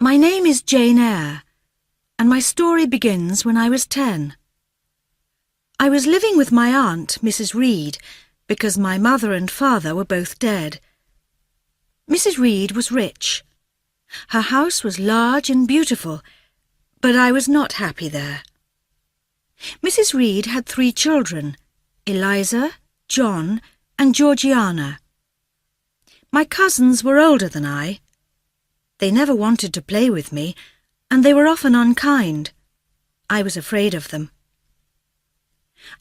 My name is Jane Eyre, and my story begins when I was 10. I was living with my aunt, Mrs. Reed, because my mother and father were both dead. Mrs. Reed was rich. Her house was large and beautiful, but I was not happy there. Mrs. Reed had 3 children, Eliza, John, and Georgiana. My cousins were older than I. They never wanted to play with me, and they were often unkind. I was afraid of them.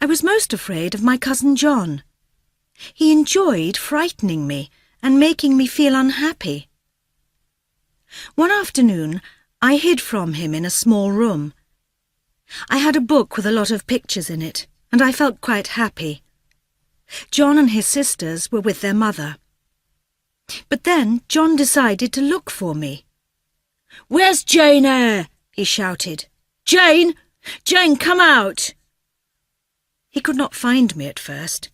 I was most afraid of my cousin John. He enjoyed frightening me and making me feel unhappy. One afternoon, I hid from him in a small room. I had a book with a lot of pictures in it, and I felt quite happy. John and his sisters were with their mother. But then John decided to look for me. "Where's Jane Eyre?" he shouted. "Jane! Jane, come out!" He could not find me at first.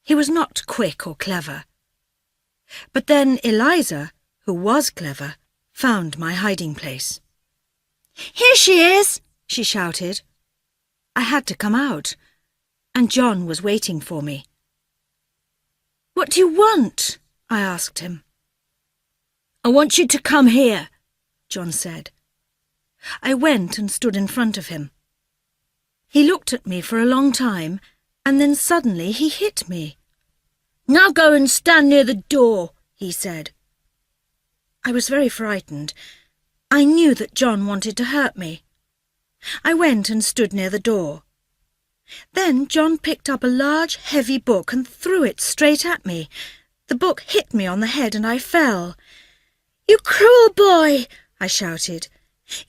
He was not quick or clever. But then Eliza, who was clever, found my hiding place. "Here she is!" she shouted. I had to come out, and John was waiting for me. "What do you want?" I asked him. "I want you to come here," John said. I went and stood in front of him. He looked at me for a long time, and then suddenly he hit me. "Now go and stand near the door," he said. I was very frightened. I knew that John wanted to hurt me. I went and stood near the door. Then John picked up a large, heavy book and threw it straight at me. The book hit me on the head and I fell. "You cruel boy!" I shouted.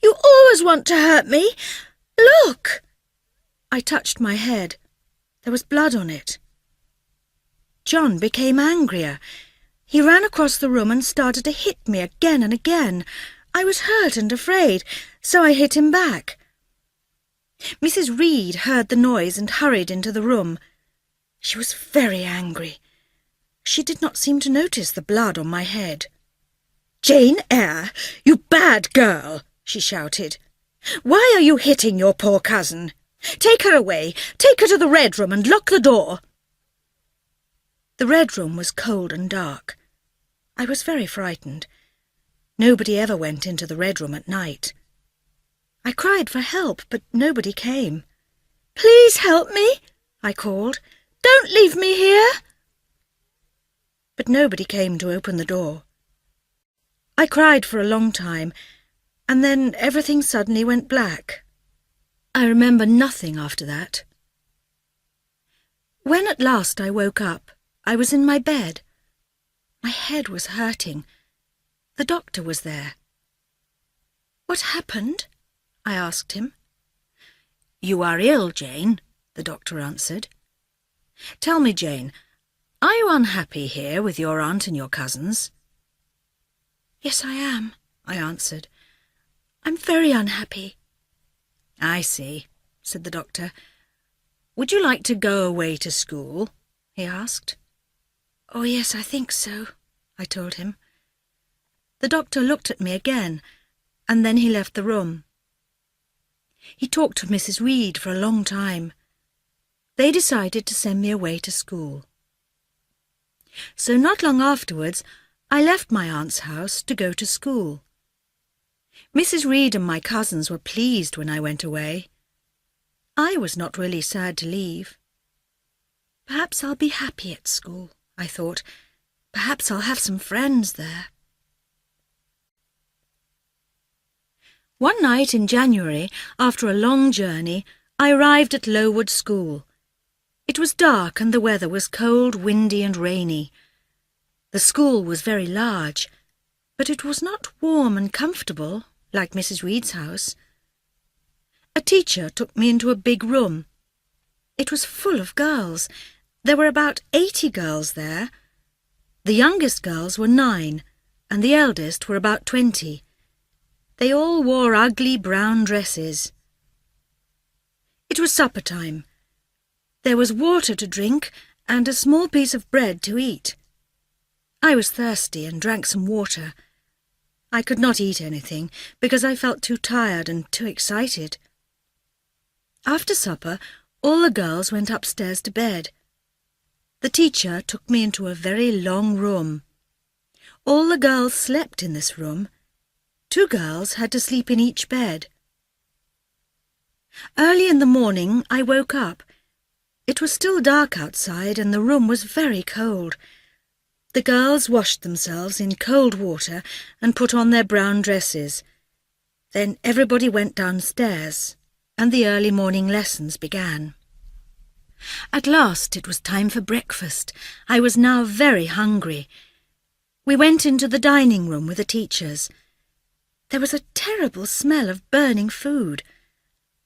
"You always want to hurt me. Look!" I touched my head. There was blood on it. John became angrier. He ran across the room and started to hit me again and again. I was hurt and afraid, so I hit him back. Mrs. Reed heard the noise and hurried into the room. She was very angry. She did not seem to notice the blood on my head. "Jane Eyre, you bad girl!" she shouted. "Why are you hitting your poor cousin? Take her away. Take her to the Red Room and lock the door." The Red Room was cold and dark. I was very frightened. Nobody ever went into the Red Room at night. I cried for help, but nobody came. "Please help me," I called. "Don't leave me here." But nobody came to open the door. I cried for a long time, and then everything suddenly went black. I remember nothing after that. When at last I woke up, I was in my bed. My head was hurting. The doctor was there. "What happened?" I asked him. "You are ill, Jane," the doctor answered. "Tell me, Jane, are you unhappy here with your aunt and your cousins?" "Yes, I am," I answered. "I'm very unhappy." "I see," said the doctor. "Would you like to go away to school?" he asked. "Oh, yes, I think so," I told him. The doctor looked at me again, and then he left the room. He talked to Mrs. Reed for a long time. They decided to send me away to school. So not long afterwards, I left my aunt's house to go to school. Mrs. Reed and my cousins were pleased when I went away. I was not really sad to leave. Perhaps I'll be happy at school, I thought. Perhaps I'll have some friends there. One night in January, after a long journey, I arrived at Lowood School. It was dark and the weather was cold, windy and rainy. The school was very large, but it was not warm and comfortable like Mrs. Reed's house. A teacher took me into a big room. It was full of girls. There were about 80 girls there. The youngest girls were 9, and the eldest were about 20. They all wore ugly brown dresses. It was supper time. There was water to drink and a small piece of bread to eat. I was thirsty and drank some water. I could not eat anything because I felt too tired and too excited. After supper, all the girls went upstairs to bed. The teacher took me into a very long room. All the girls slept in this room. 2 girls had to sleep in each bed. Early in the morning I woke up. It was still dark outside and the room was very cold. The girls washed themselves in cold water and put on their brown dresses. Then everybody went downstairs and the early morning lessons began. At last it was time for breakfast. I was now very hungry. We went into the dining room with the teachers. There was a terrible smell of burning food.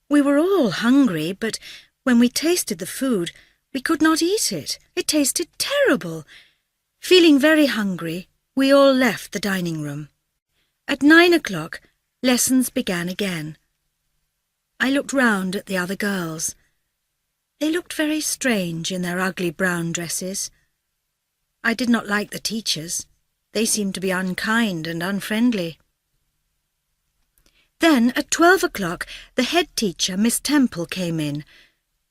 We were all hungry, but when we tasted the food, we could not eat it. It tasted terrible. Feeling very hungry, we all left the dining room. At 9 o'clock, lessons began again. I looked round at the other girls. They looked very strange in their ugly brown dresses. I did not like the teachers. They seemed to be unkind and unfriendly. Then, at 12 o'clock, the head teacher, Miss Temple, came in.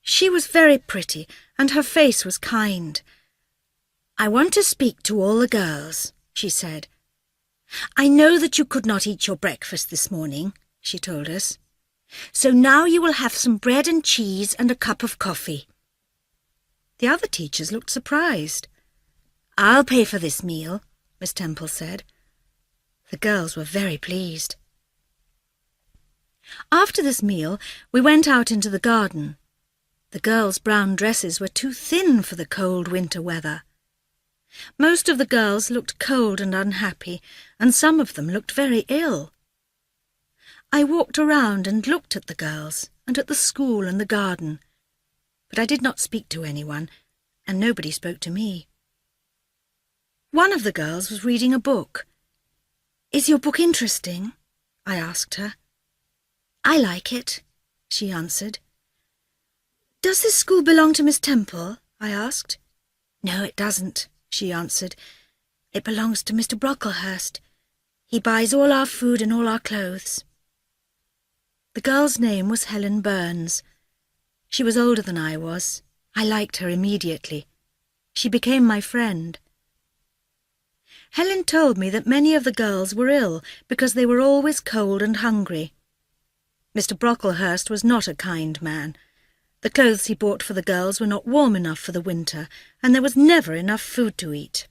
She was very pretty, and her face was kind. "I want to speak to all the girls," she said. "I know that you could not eat your breakfast this morning," she told us. "So now you will have some bread and cheese and a cup of coffee." The other teachers looked surprised. "I'll pay for this meal," Miss Temple said. The girls were very pleased. After this meal, we went out into the garden. The girls' brown dresses were too thin for the cold winter weather. Most of the girls looked cold and unhappy, and some of them looked very ill. I walked around and looked at the girls and at the school and the garden, but I did not speak to anyone, and nobody spoke to me. One of the girls was reading a book. "Is your book interesting?" I asked her. "I like it," she answered. "Does this school belong to Miss Temple?" I asked. "No, it doesn't," she answered. "It belongs to Mr. Brocklehurst. He buys all our food and all our clothes." The girl's name was Helen Burns. She was older than I was. I liked her immediately. She became my friend. Helen told me that many of the girls were ill because they were always cold and hungry. Mr. Brocklehurst was not a kind man. The clothes he bought for the girls were not warm enough for the winter, and there was never enough food to eat.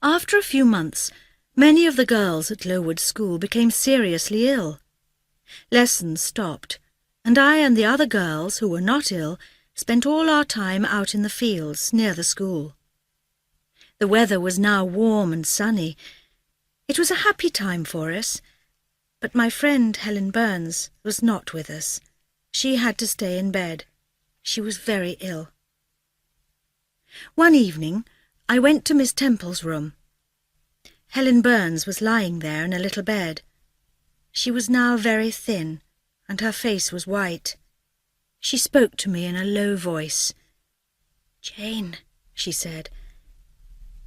After a few months, many of the girls at Lowood School became seriously ill. Lessons stopped, and I and the other girls who were not ill spent all our time out in the fields near the school. The weather was now warm and sunny. It was a happy time for us, but my friend Helen Burns was not with us. She had to stay in bed. She was very ill. One evening, I went to Miss Temple's room. Helen Burns was lying there in a little bed. She was now very thin, and her face was white. She spoke to me in a low voice. "Jane," she said,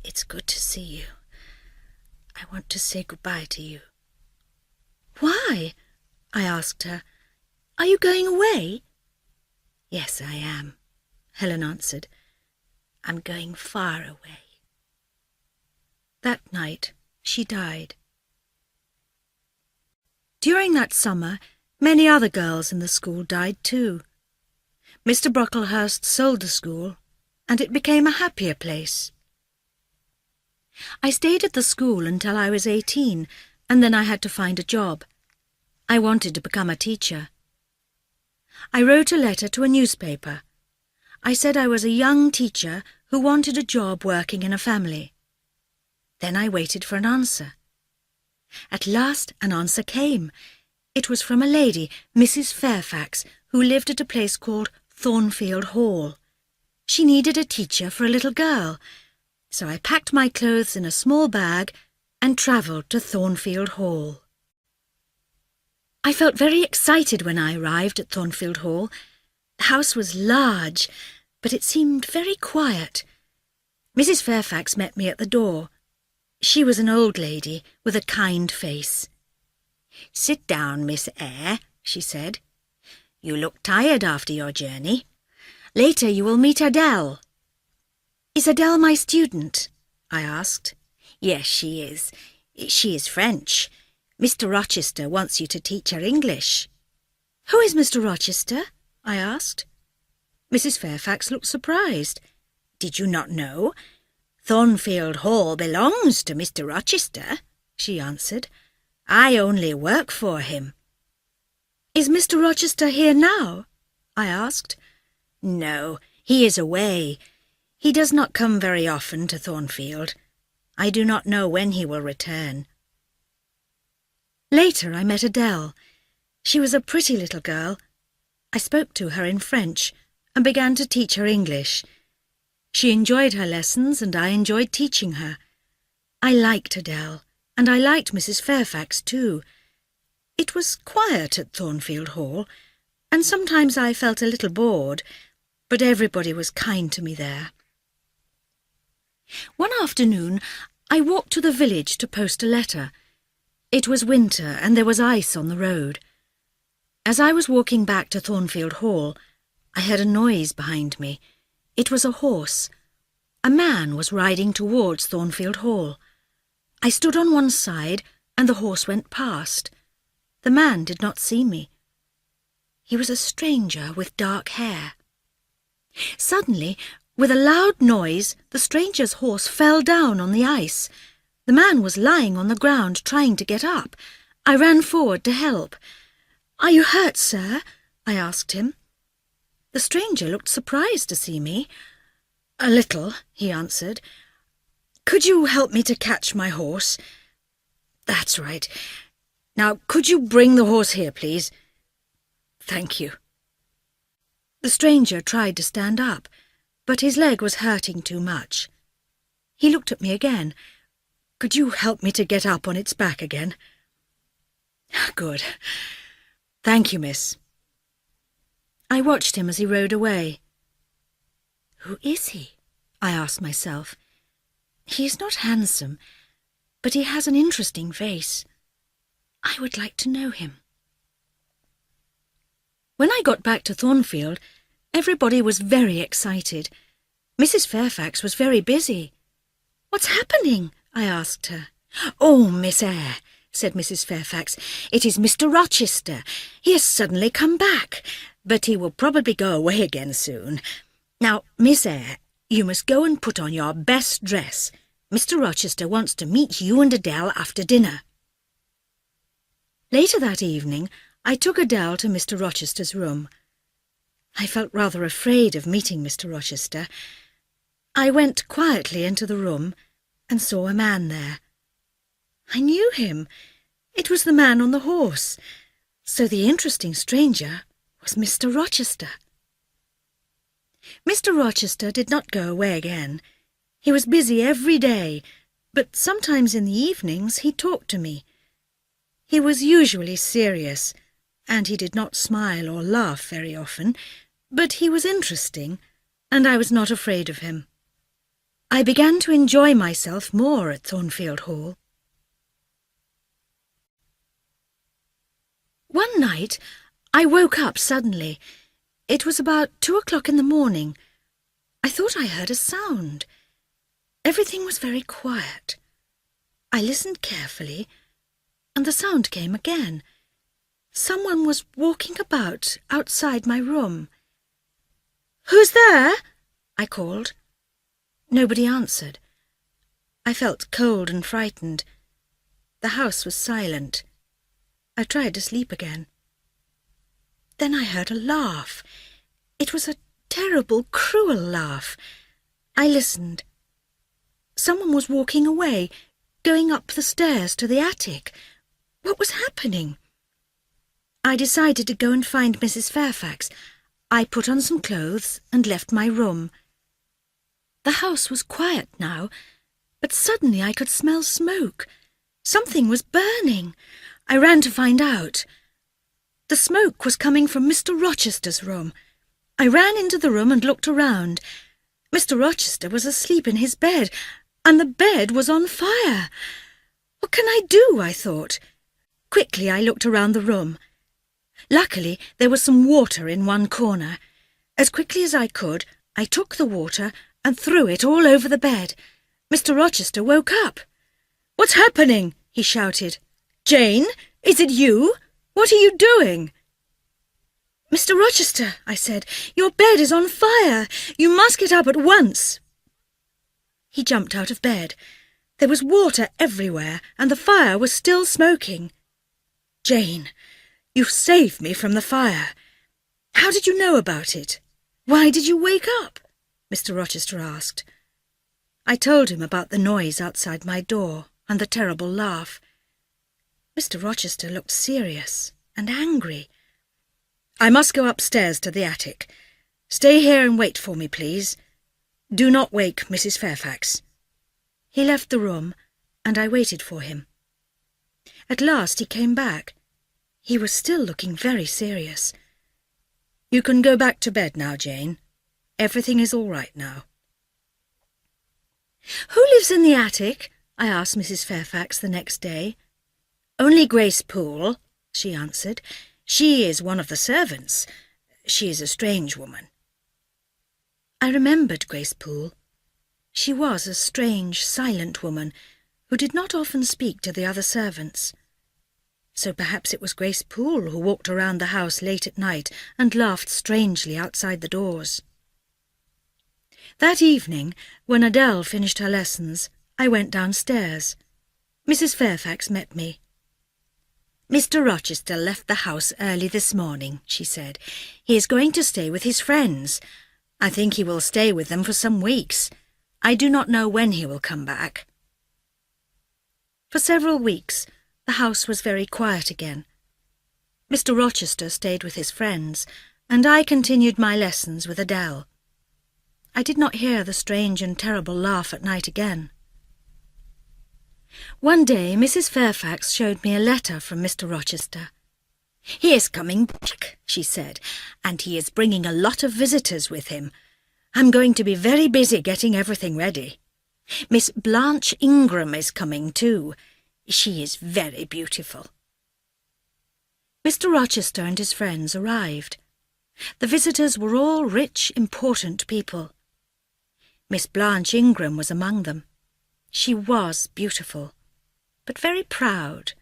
"it's good to see you. I want to say goodbye to you." "Why?" I asked her. "Are you going away?" "Yes, I am," Helen answered. "I'm going far away." That night she died. During that summer, many other girls in the school died too. Mr. Brocklehurst sold the school, and it became a happier place. I stayed at the school until I was 18, and then I had to find a job. I wanted to become a teacher. I wrote a letter to a newspaper. I said I was a young teacher who wanted a job working in a family. Then I waited for an answer. At last an answer came. It was from a lady, Mrs. Fairfax, who lived at a place called Thornfield Hall. She needed a teacher for a little girl, so I packed my clothes in a small bag and travelled to Thornfield Hall. I felt very excited when I arrived at Thornfield Hall. The house was large, but it seemed very quiet. Mrs. Fairfax met me at the door. She was an old lady with a kind face. "Sit down, Miss Eyre," she said. "You look tired after your journey. Later you will meet Adele." "Is Adele my student?" I asked. "Yes, she is. She is French. Mr. Rochester wants you to teach her English." "Who is Mr. Rochester?" I asked. Mrs. Fairfax looked surprised. "Did you not know? Thornfield Hall belongs to Mr. Rochester," she answered. "I only work for him." "Is Mr. Rochester here now?" I asked. "No, he is away. He does not come very often to Thornfield. I do not know when he will return." Later I met Adele. She was a pretty little girl. I spoke to her in French and began to teach her English. She enjoyed her lessons and I enjoyed teaching her. I liked Adele, and I liked Mrs. Fairfax too. It was quiet at Thornfield Hall, and sometimes I felt a little bored, but everybody was kind to me there. One afternoon I walked to the village to post a letter. It was winter and there was ice on the road. As I was walking back to Thornfield Hall, I heard a noise behind me. It was a horse. A man was riding towards Thornfield Hall. I stood on one side and the horse went past. The man did not see me. He was a stranger with dark hair. Suddenly, with a loud noise, the stranger's horse fell down on the ice. The man was lying on the ground trying to get up. I ran forward to help. "Are you hurt, sir?" I asked him. The stranger looked surprised to see me. "A little," he answered. "Could you help me to catch my horse?" "That's right. Now, could you bring the horse here, please?" "Thank you." The stranger tried to stand up, but his leg was hurting too much. He looked at me again. "Could you help me to get up on its back again?" "Good. Thank you, miss." I watched him as he rode away. Who is he? I asked myself. He is not handsome, but he has an interesting face. I would like to know him. When I got back to Thornfield, everybody was very excited. Mrs. Fairfax was very busy. "What's happening?" I asked her. "Oh, Miss Eyre," said Mrs. Fairfax, "it is Mr. Rochester. He has suddenly come back, but he will probably go away again soon. Now, Miss Eyre, you must go and put on your best dress. Mr. Rochester wants to meet you and Adele after dinner." Later that evening, I took Adele to Mr. Rochester's room. I felt rather afraid of meeting Mr. Rochester. I went quietly into the room and saw a man there. I knew him. It was the man on the horse. So the interesting stranger was Mr. Rochester. Mr. Rochester did not go away again. He was busy every day, but sometimes in the evenings he talked to me. He was usually serious, and he did not smile or laugh very often, but he was interesting, and I was not afraid of him. I began to enjoy myself more at Thornfield Hall. One night I woke up suddenly. It was about 2 o'clock in the morning. I thought I heard a sound. Everything was very quiet. I listened carefully, and the sound came again. Someone was walking about outside my room. "Who's there?" I called. Nobody answered. I felt cold and frightened. The house was silent. I tried to sleep again. Then I heard a laugh. It was a terrible, cruel laugh. I listened. Someone was walking away, going up the stairs to the attic. What was happening? I decided to go and find Mrs. Fairfax. I put on some clothes and left my room. The house was quiet now, but suddenly I could smell smoke. Something was burning. I ran to find out. The smoke was coming from Mr. Rochester's room. I ran into the room and looked around. Mr. Rochester was asleep in his bed. and the bed was on fire. What can I do? I thought. Quickly I looked around the room. Luckily, there was some water in one corner. As quickly as I could, I took the water and threw it all over the bed. Mr. Rochester woke up. "What's happening?" he shouted. "Jane, is it you? What are you doing?" "Mr. Rochester," I said, "your bed is on fire. You must get up at once." He jumped out of bed. There was water everywhere, and the fire was still smoking. "Jane, you've saved me from the fire. How did you know about it? Why did you wake up?" Mr. Rochester asked. I told him about the noise outside my door and the terrible laugh. Mr. Rochester looked serious and angry. "I must go upstairs to the attic. Stay here and wait for me, please. Do not wake Mrs. Fairfax." He left the room, and I waited for him. At last he came back. He was still looking very serious. "You can go back to bed now, Jane. Everything is all right now." "Who lives in the attic?" I asked Mrs. Fairfax the next day. "Only Grace Poole," she answered. "She is one of the servants. She is a strange woman." I remembered Grace Poole. She was a strange, silent woman who did not often speak to the other servants. So perhaps it was Grace Poole who walked around the house late at night and laughed strangely outside the doors. That evening, when Adele finished her lessons, I went downstairs. Mrs. Fairfax met me. "Mr. Rochester left the house early this morning," she said. "He is going to stay with his friends. I think he will stay with them for some weeks. I do not know when he will come back." For several weeks, the house was very quiet again. Mr. Rochester stayed with his friends, and I continued my lessons with Adele. I did not hear the strange and terrible laugh at night again. One day Mrs. Fairfax showed me a letter from Mr. Rochester. "He is coming back," she said, "and he is bringing a lot of visitors with him. I'm going to be very busy getting everything ready. Miss Blanche Ingram is coming too. She is very beautiful." Mr. Rochester and his friends arrived. The visitors were all rich, important people. Miss Blanche Ingram was among them. She was beautiful, but very proud.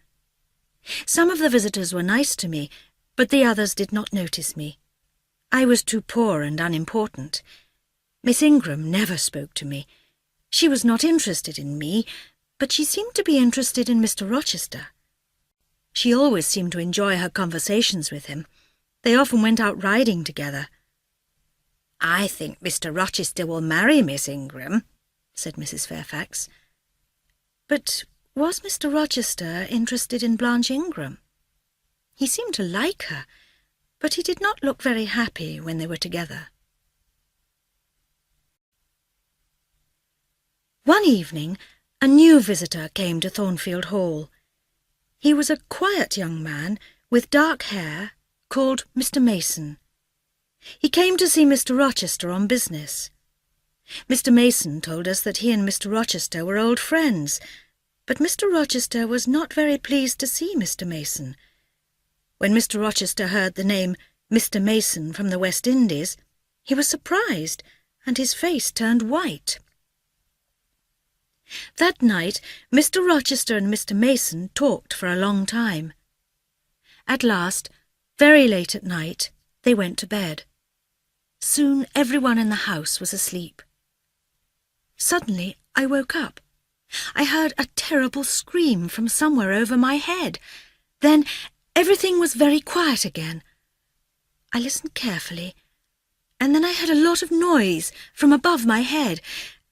Some of the visitors were nice to me, but the others did not notice me. I was too poor and unimportant. Miss Ingram never spoke to me. She was not interested in me, but she seemed to be interested in Mr. Rochester. She always seemed to enjoy her conversations with him. They often went out riding together. "I think Mr. Rochester will marry Miss Ingram," said Mrs. Fairfax. But was Mr. Rochester interested in Blanche Ingram? He seemed to like her, but he did not look very happy when they were together. One evening, a new visitor came to Thornfield Hall. He was a quiet young man with dark hair, called Mr. Mason. He came to see Mr. Rochester on business. Mr. Mason told us that he and Mr. Rochester were old friends, but Mr. Rochester was not very pleased to see Mr. Mason. When Mr. Rochester heard the name Mr. Mason from the West Indies, he was surprised, and his face turned white. That night, Mr. Rochester and Mr. Mason talked for a long time. At last, very late at night, they went to bed. Soon everyone in the house was asleep. Suddenly I woke up. I heard a terrible scream from somewhere over my head. Then everything was very quiet again. I listened carefully, and then I heard a lot of noise from above my head.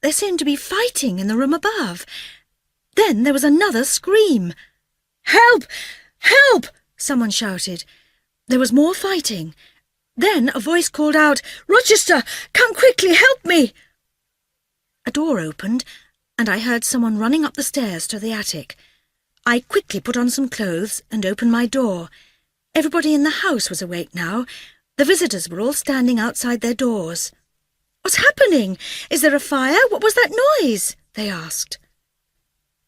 There seemed to be fighting in the room above. Then there was another scream. "Help! Help!" someone shouted. There was more fighting. Then a voice called out, "Rochester, come quickly, help me!" A door opened, and I heard someone running up the stairs to the attic. I quickly put on some clothes and opened my door. Everybody in the house was awake now. The visitors were all standing outside their doors. "What's happening? Is there a fire? What was that noise?" they asked.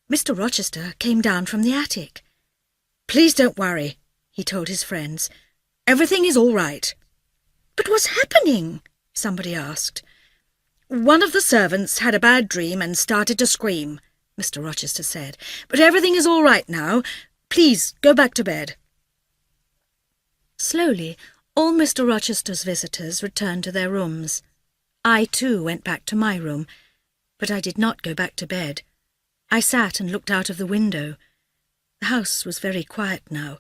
Mr. Rochester came down from the attic. "Please don't worry," he told his friends. "Everything is all right." "But what's happening?" somebody asked. "One of the servants had a bad dream and started to scream," Mr. Rochester said. "But everything is all right now. Please go back to bed." Slowly, all Mr. Rochester's visitors returned to their rooms. I too went back to my room, but I did not go back to bed. I sat and looked out of the window. The house was very quiet now.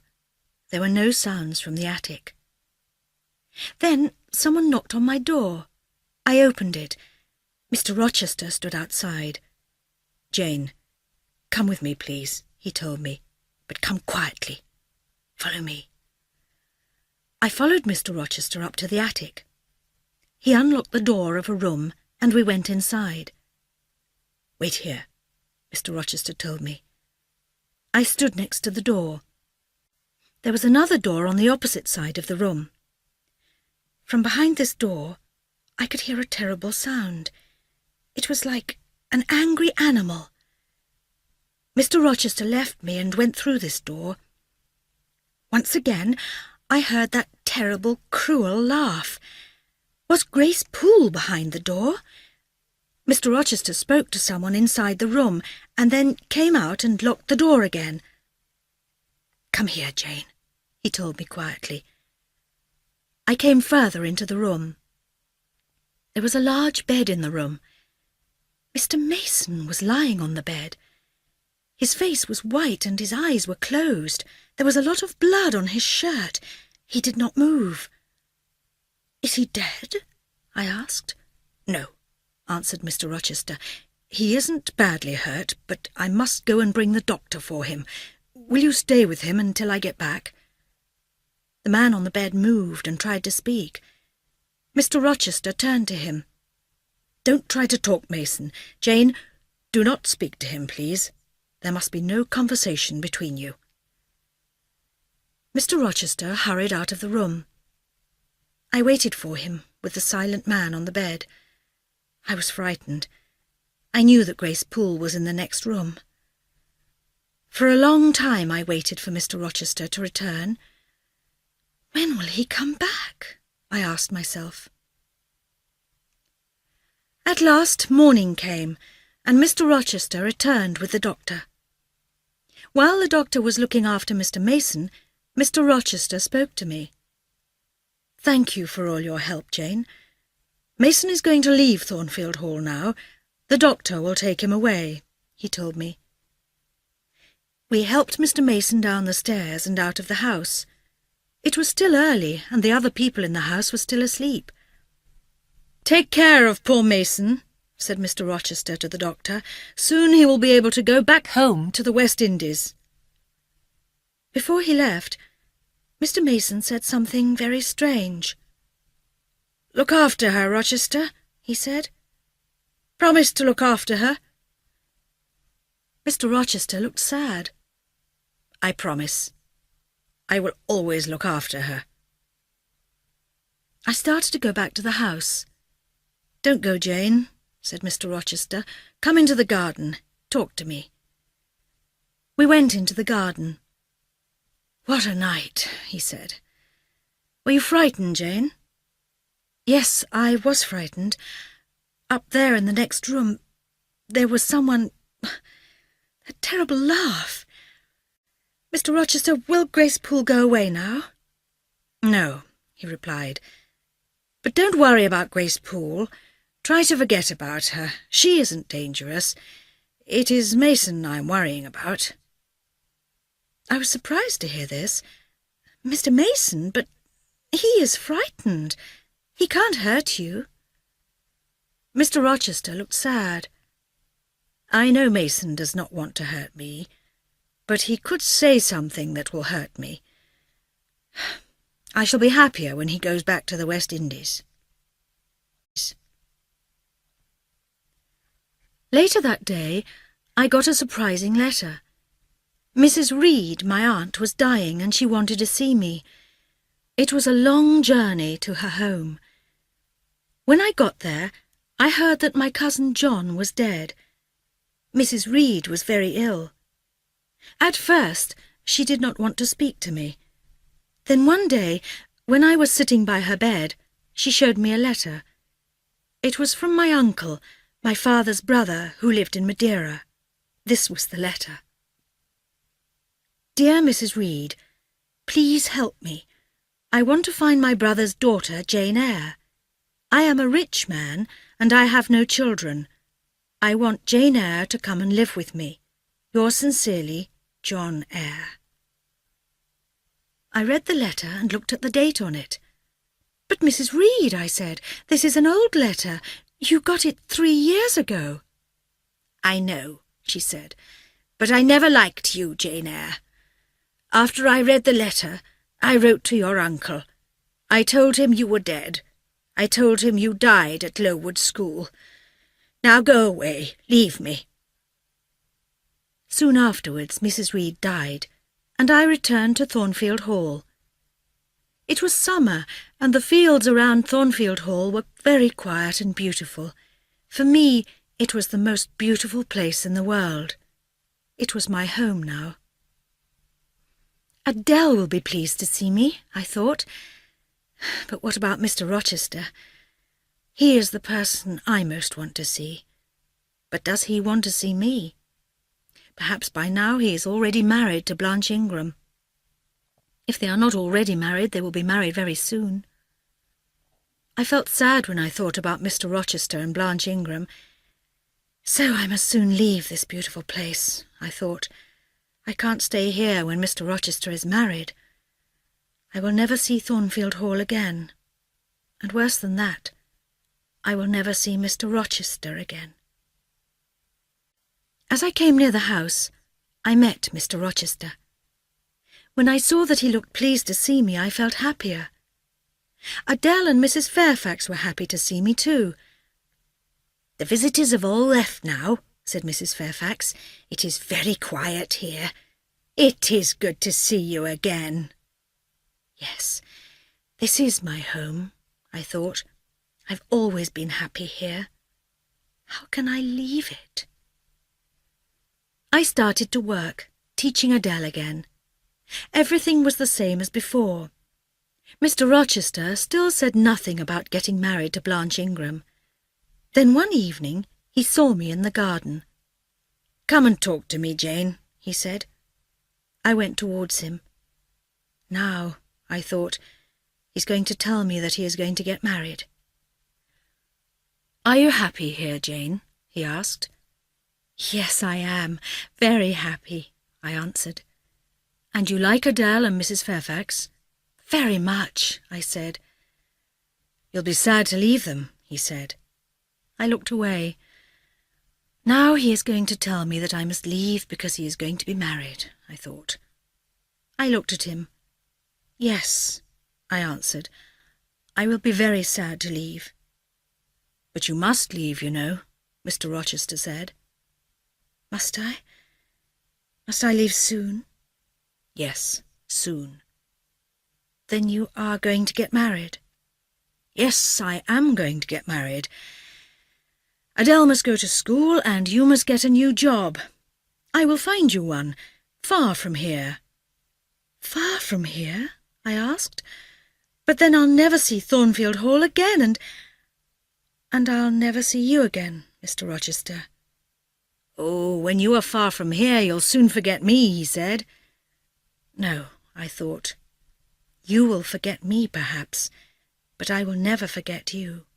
There were no sounds from the attic. Then someone knocked on my door. I opened it. Mr. Rochester stood outside. "Jane, come with me, please," he told me, "but come quietly. Follow me." I followed Mr. Rochester up to the attic. He unlocked the door of a room, and we went inside. "Wait here," Mr. Rochester told me. I stood next to the door. There was another door on the opposite side of the room. From behind this door, I could hear a terrible sound. It was like an angry animal. Mr. Rochester left me and went through this door. Once again, I heard that terrible, cruel laugh. Was Grace Poole behind the door? Mr. Rochester spoke to someone inside the room and then came out and locked the door again. "Come here, Jane," he told me quietly. I came further into the room. There was a large bed in the room. Mr. Mason was lying on the bed. His face was white and his eyes were closed. There was a lot of blood on his shirt. He did not move. "Is he dead?" I asked. "No," answered Mr. Rochester. "He isn't badly hurt, but I must go and bring the doctor for him. Will you stay with him until I get back?" The man on the bed moved and tried to speak. Mr. Rochester turned to him. "Don't try to talk, Mason. Jane, do not speak to him, please. There must be no conversation between you." Mr. Rochester hurried out of the room. I waited for him with the silent man on the bed. I was frightened. I knew that Grace Poole was in the next room. For a long time I waited for Mr. Rochester to return. When will he come back? I asked myself. At last morning came, and Mr. Rochester returned with the doctor. While the doctor was looking after Mr. Mason, Mr. Rochester spoke to me. "Thank you for all your help, Jane. Mason is going to leave Thornfield Hall now. The doctor will take him away," he told me. We helped Mr. Mason down the stairs and out of the house. It was still early, and the other people in the house were still asleep. "Take care of poor Mason," said Mr. Rochester to the doctor. "Soon he will be able to go back home to the West Indies." Before he left, Mr. Mason said something very strange. "Look after her, Rochester," he said. "Promise to look after her." Mr. Rochester looked sad. "I promise. I will always look after her." I started to go back to the house. "Don't go, Jane," said Mr. Rochester. "Come into the garden. Talk to me." We went into the garden. "What a night," he said. "Were you frightened, Jane?" "Yes, I was frightened. Up there in the next room, there was someone... a terrible laugh. Mr. Rochester, will Grace Poole go away now?" "No," he replied. "But don't worry about Grace Poole. Try to forget about her. She isn't dangerous. It is Mason I'm worrying about." I was surprised to hear this. "Mr. Mason? But he is frightened. He can't hurt you." Mr. Rochester looked sad. "I know Mason does not want to hurt me, but he could say something that will hurt me. I shall be happier when he goes back to the West Indies." Later that day, I got a surprising letter. Mrs. Reed, my aunt, was dying and she wanted to see me. It was a long journey to her home. When I got there, I heard that my cousin John was dead. Mrs. Reed was very ill. At first, she did not want to speak to me. Then one day, when I was sitting by her bed, she showed me a letter. It was from my uncle, my father's brother, who lived in Madeira. This was the letter. Dear Mrs. Reed, please help me. I want to find my brother's daughter, Jane Eyre. I am a rich man, and I have no children. I want Jane Eyre to come and live with me. Yours sincerely, John Eyre. I read the letter and looked at the date on it. But Mrs. Reed, I said, this is an old letter. You got it 3 years ago. I know, she said, but I never liked you, Jane Eyre. After I read the letter, I wrote to your uncle. I told him you were dead. I told him you died at Lowood School. Now go away, leave me. Soon afterwards, Mrs. Reed died, and I returned to Thornfield Hall. It was summer, and the fields around Thornfield Hall were very quiet and beautiful. For me, it was the most beautiful place in the world. It was my home now. Adele will be pleased to see me, I thought. But what about Mr. Rochester? He is the person I most want to see. But does he want to see me? Perhaps by now he is already married to Blanche Ingram. If they are not already married, they will be married very soon. I felt sad when I thought about Mr. Rochester and Blanche Ingram. So I must soon leave this beautiful place, I thought. I can't stay here when Mr. Rochester is married. I will never see Thornfield Hall again. And worse than that, I will never see Mr. Rochester again. As I came near the house, I met Mr. Rochester. When I saw that he looked pleased to see me, I felt happier. Adele and Mrs. Fairfax were happy to see me too. "The visitors have all left now," said Mrs. Fairfax. "It is very quiet here. It is good to see you again." Yes, this is my home, I thought. I've always been happy here. How can I leave it? I started to work, teaching Adele again. Everything was the same as before. Mr. Rochester still said nothing about getting married to Blanche Ingram. Then one evening he saw me in the garden. "Come and talk to me, Jane," he said. I went towards him. Now, I thought, he's going to tell me that he is going to get married. "Are you happy here, Jane?" he asked. "Yes, I am, very happy," I answered. "And you like Adele and Mrs. Fairfax?" "Very much," I said. "You'll be sad to leave them," he said. I looked away. Now he is going to tell me that I must leave because he is going to be married, I thought. I looked at him. "Yes," I answered. "I will be very sad to leave." "But you must leave, you know," Mr. Rochester said. "Must I? Must I leave soon?" "Yes, soon." "Then you are going to get married?" "Yes, I am going to get married. Adele must go to school and you must get a new job. I will find you one, far from here." "Far from here?" I asked. "But then I'll never see Thornfield Hall again, and I'll never see you again, Mr. Rochester." "Oh, when you are far from here, you'll soon forget me," he said. No, I thought. You will forget me, perhaps, but I will never forget you.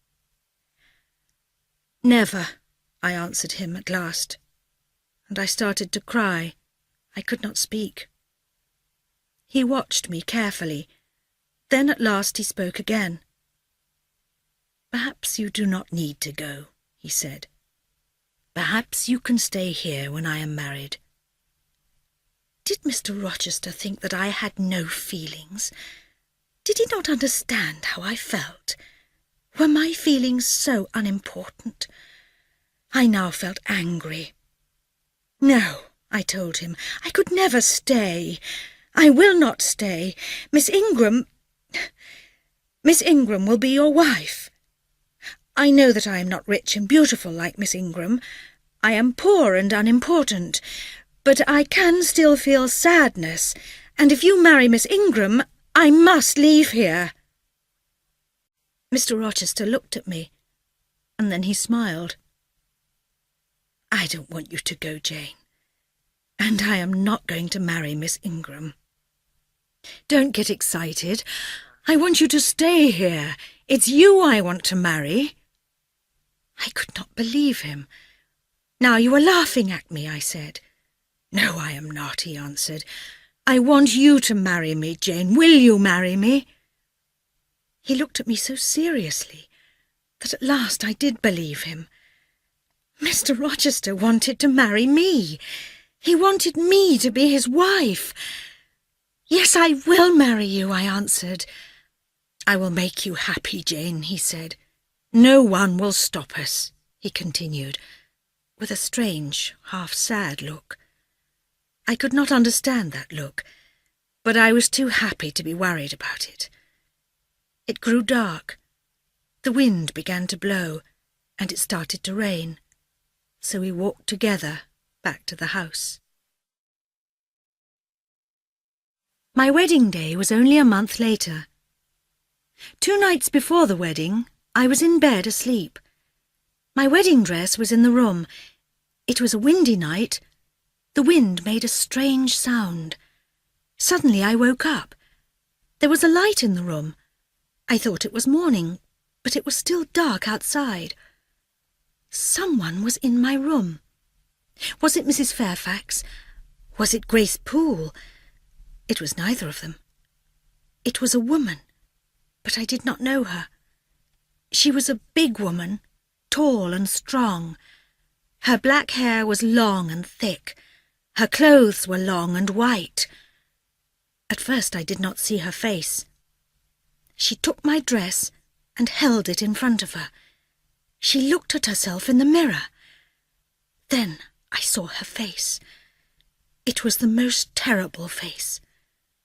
"Never," I answered him at last, and I started to cry. I could not speak. He watched me carefully. Then at last he spoke again. "Perhaps you do not need to go," he said. "Perhaps you can stay here when I am married." Did Mr. Rochester think that I had no feelings? Did he not understand how I felt? Were my feelings so unimportant? I now felt angry. "No," I told him, "I could never stay. I will not stay. Miss Ingram will be your wife. I know that I am not rich and beautiful like Miss Ingram. I am poor and unimportant, but I can still feel sadness, and if you marry Miss Ingram, I must leave here." Mr. Rochester looked at me, and then he smiled. "I don't want you to go, Jane, and I am not going to marry Miss Ingram. Don't get excited. I want you to stay here. It's you I want to marry." I could not believe him. "Now you are laughing at me," I said. "No, I am not," he answered. "I want you to marry me, Jane. Will you marry me?" He looked at me so seriously that at last I did believe him. Mr. Rochester wanted to marry me. He wanted me to be his wife. "Yes, I will marry you," I answered. "I will make you happy, Jane," he said. "No one will stop us," he continued, with a strange, half-sad look. I could not understand that look, but I was too happy to be worried about it. It grew dark. The wind began to blow, and it started to rain, so we walked together back to the house. My wedding day was only a month later. 2 nights before the wedding, I was in bed asleep. My wedding dress was in the room. It was a windy night. The wind made a strange sound. Suddenly I woke up. There was a light in the room. I thought it was morning, but it was still dark outside. Someone was in my room. Was it Mrs. Fairfax? Was it Grace Poole? It was neither of them. It was a woman, but I did not know her. She was a big woman, tall and strong. Her black hair was long and thick. Her clothes were long and white. At first I did not see her face. She took my dress and held it in front of her. She looked at herself in the mirror. Then I saw her face. It was the most terrible face.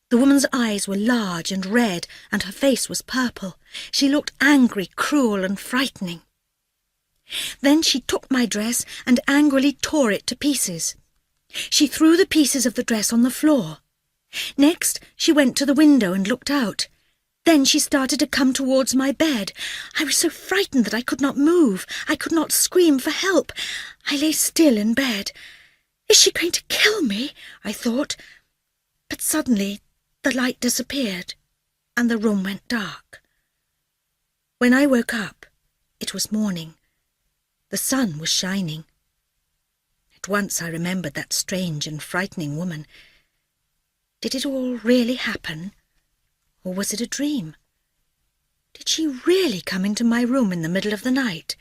The woman's eyes were large and red, and her face was purple. She looked angry, cruel, and frightening. Then she took my dress and angrily tore it to pieces. She threw the pieces of the dress on the floor. Next, she went to the window and looked out. Then she started to come towards my bed. I was so frightened that I could not move. I could not scream for help. I lay still in bed. "Is she going to kill me?" I thought. But suddenly the light disappeared, and the room went dark. When I woke up, it was morning. The sun was shining. At once I remembered that strange and frightening woman. Did it all really happen, or was it a dream? Did she really come into my room in the middle of the night?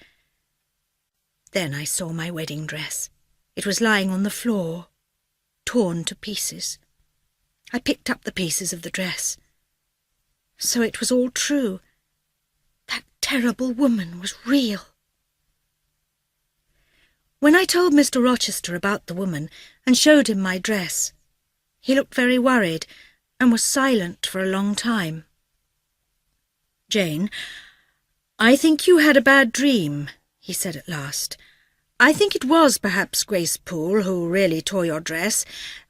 Then I saw my wedding dress. It was lying on the floor, torn to pieces. I picked up the pieces of the dress. So it was all true. That terrible woman was real. When I told Mr. Rochester about the woman and showed him my dress, he looked very worried and was silent for a long time. "Jane, I think you had a bad dream," he said at last. "I think it was perhaps Grace Poole who really tore your dress,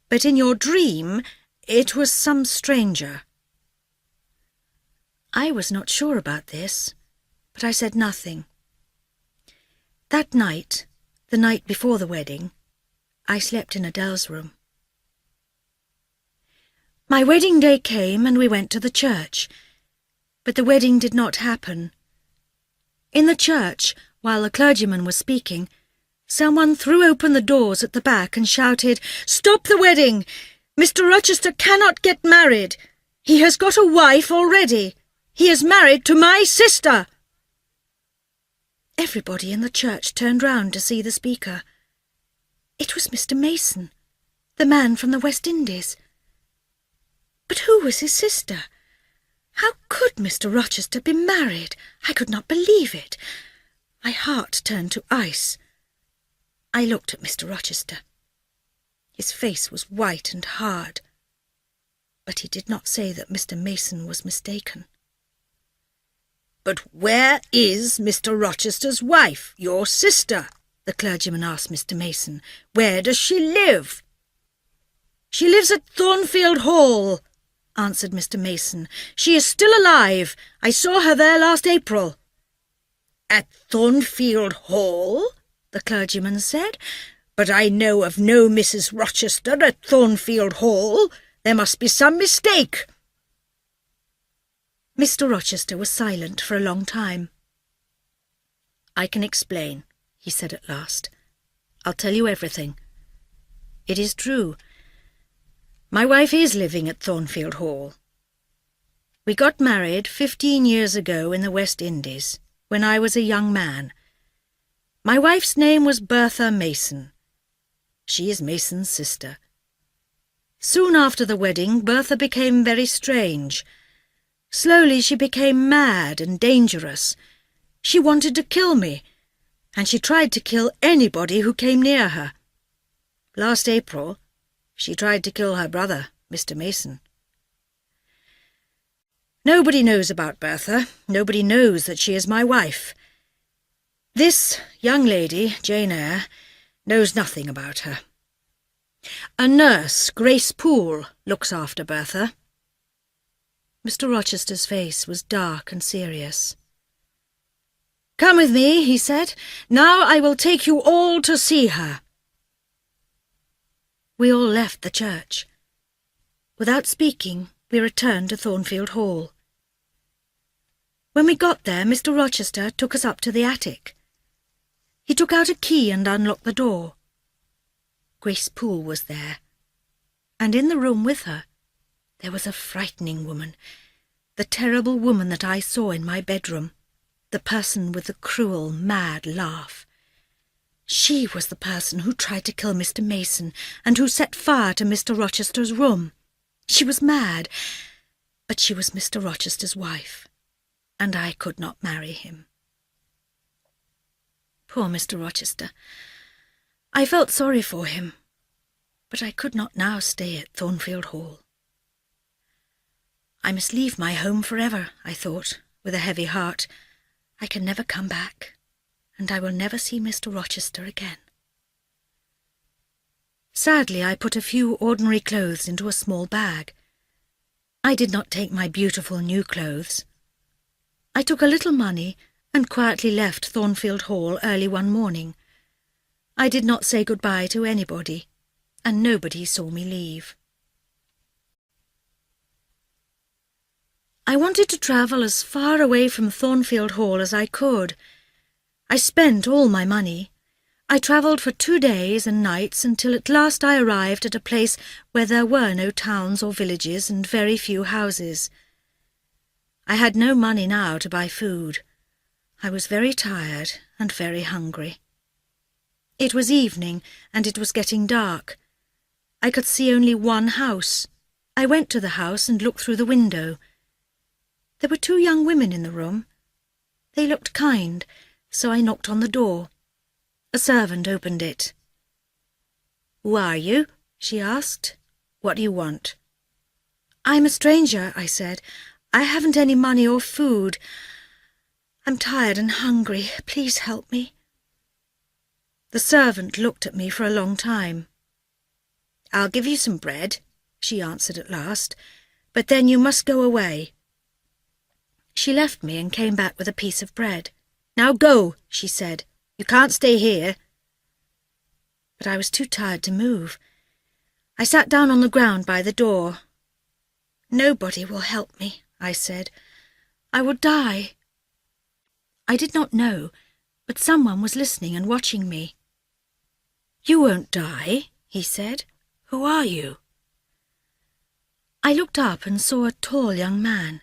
but in your dream it was some stranger." I was not sure about this, but I said nothing. That night, the night before the wedding, I slept in Adele's room. My wedding day came and we went to the church, but the wedding did not happen. In the church, while the clergyman was speaking, someone threw open the doors at the back and shouted, "Stop the wedding! Mr. Rochester cannot get married. He has got a wife already. He is married to my sister." Everybody in the church turned round to see the speaker. It was Mr. Mason, the man from the West Indies. But who was his sister? How could Mr. Rochester be married? I could not believe it. My heart turned to ice. I looked at Mr. Rochester. His face was white and hard, but he did not say that Mr. Mason was mistaken. "But where is Mr. Rochester's wife, your sister?" the clergyman asked Mr. Mason. "Where does she live?" "She lives at Thornfield Hall," answered Mr. Mason. "She is still alive. I saw her there last April." "At Thornfield Hall?" the clergyman said. "But I know of no Mrs. Rochester at Thornfield Hall. There must be some mistake." Mr. Rochester was silent for a long time. "I can explain," he said at last. "I'll tell you everything. It is true. My wife is living at Thornfield Hall. We got married 15 years ago in the West Indies, when I was a young man. My wife's name was Bertha Mason. She is Mason's sister. Soon after the wedding, Bertha became very strange. Slowly she became mad and dangerous. She wanted to kill me, and she tried to kill anybody who came near her. Last April, she tried to kill her brother, Mr. Mason. Nobody knows about Bertha. Nobody knows that she is my wife. This young lady, Jane Eyre, knows nothing about her. A nurse, Grace Poole, looks after Bertha." Mr. Rochester's face was dark and serious. "Come with me," he said. "Now I will take you all to see her." We all left the church. Without speaking, we returned to Thornfield Hall. When we got there, Mr. Rochester took us up to the attic. He took out a key and unlocked the door. Grace Poole was there, and in the room with her there was a frightening woman, the terrible woman that I saw in my bedroom, the person with the cruel, mad laugh. She was the person who tried to kill Mr. Mason and who set fire to Mr. Rochester's room. She was mad, but she was Mr. Rochester's wife, and I could not marry him. Poor Mr. Rochester. I felt sorry for him, but I could not now stay at Thornfield Hall. I must leave my home forever, I thought, with a heavy heart. I can never come back, and I will never see Mr. Rochester again. Sadly, I put a few ordinary clothes into a small bag. I did not take my beautiful new clothes. I took a little money and quietly left Thornfield Hall early one morning. I did not say goodbye to anybody, and nobody saw me leave. I wanted to travel as far away from Thornfield Hall as I could. I spent all my money. I travelled for 2 days and nights until at last I arrived at a place where there were no towns or villages and very few houses. I had no money now to buy food. I was very tired and very hungry. It was evening, and it was getting dark. I could see only one house. I went to the house and looked through the window. There were 2 young women in the room. They looked kind, so I knocked on the door. A servant opened it. "Who are you?" she asked. "What do you want?" "I'm a stranger," I said. "I haven't any money or food. I'm tired and hungry. Please help me." The servant looked at me for a long time. "I'll give you some bread," she answered at last, "but then you must go away." She left me and came back with a piece of bread. "Now go," she said. "You can't stay here." But I was too tired to move. I sat down on the ground by the door. "Nobody will help me," I said. "I will die." I did not know, but someone was listening and watching me. "You won't die," he said. "Who are you?" I looked up and saw a tall young man.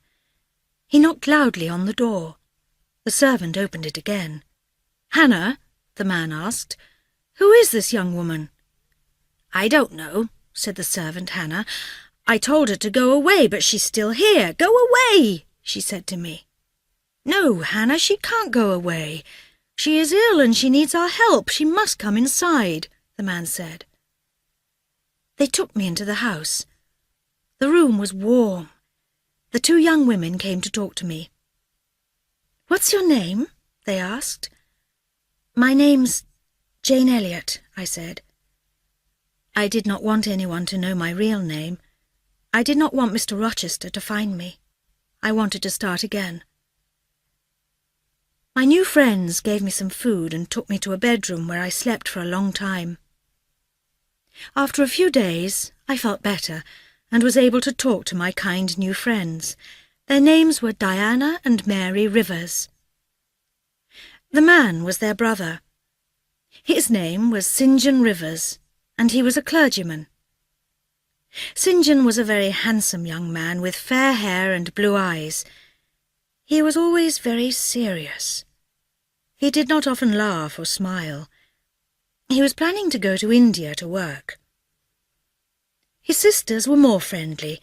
He knocked loudly on the door. The servant opened it again. "Hannah," the man asked, "who is this young woman?" "I don't know," said the servant Hannah. "I told her to go away, but she's still here. Go away," she said to me. "No, Hannah, she can't go away. She is ill and she needs our help. She must come inside," the man said. They took me into the house. The room was warm. The 2 young women came to talk to me. "What's your name?" they asked. "My name's Jane Elliot, I said. I did not want anyone to know my real name. I did not want Mr. Rochester to find me. I wanted to start again. My new friends gave me some food and took me to a bedroom where I slept for a long time. After a few days, I felt better and was able to talk to my kind new friends. Their names were Diana and Mary Rivers. The man was their brother. His name was St. John Rivers, and he was a clergyman. St. John was a very handsome young man with fair hair and blue eyes. He was always very serious. He did not often laugh or smile. He was planning to go to India to work. His sisters were more friendly,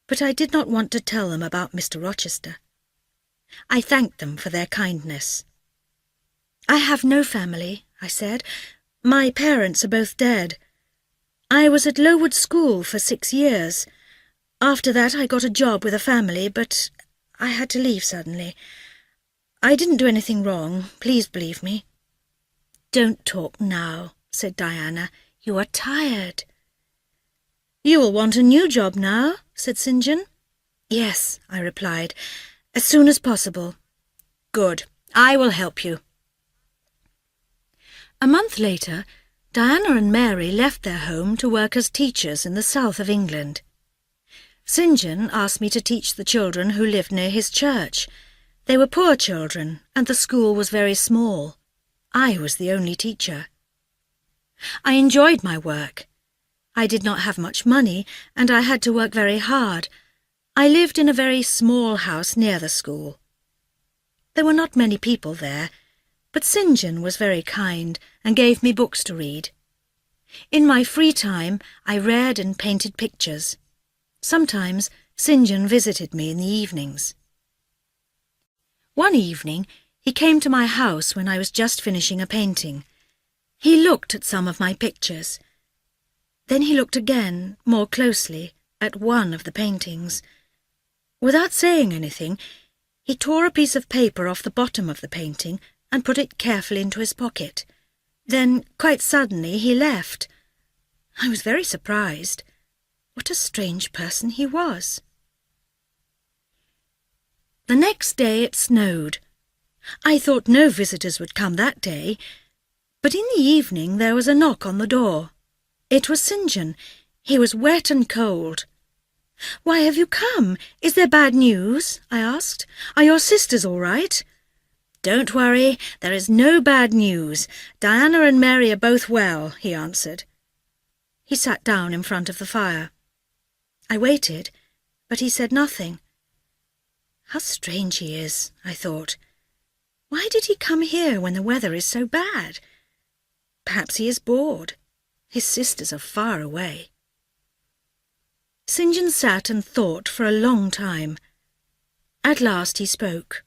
but I did not want to tell them about Mr. Rochester. I thanked them for their kindness. I have no family, I said. My parents are both dead. I was at Lowood School for 6 years. After that I got a job with a family, but I had to leave suddenly. I didn't do anything wrong, please believe me. Don't talk now, said Diana. You are tired. You will want a new job now, said St. John. Yes, I replied, as soon as possible. Good, I will help you. A month later, Diana and Mary left their home to work as teachers in the south of England. St. John asked me to teach the children who lived near his church. They were poor children, and the school was very small. I was the only teacher. I enjoyed my work. I did not have much money, and I had to work very hard. I lived in a very small house near the school. There were not many people there, but St. John was very kind and gave me books to read. In my free time, I read and painted pictures. Sometimes St. John visited me in the evenings. One evening, he came to my house when I was just finishing a painting. He looked at some of my pictures. Then he looked again, more closely, at one of the paintings. Without saying anything, he tore a piece of paper off the bottom of the painting and put it carefully into his pocket. Then, quite suddenly, he left. I was very surprised. What a strange person he was. The next day it snowed. I thought no visitors would come that day, but in the evening there was a knock on the door. It was St. John. He was wet and cold. "Why have you come? Is there bad news?" I asked. "Are your sisters all right?" "Don't worry, there is no bad news. Diana and Mary are both well," he answered. He sat down in front of the fire. I waited, but he said nothing. How strange he is, I thought. Why did he come here when the weather is so bad? Perhaps he is bored. His sisters are far away. St. John sat and thought for a long time. At last he spoke.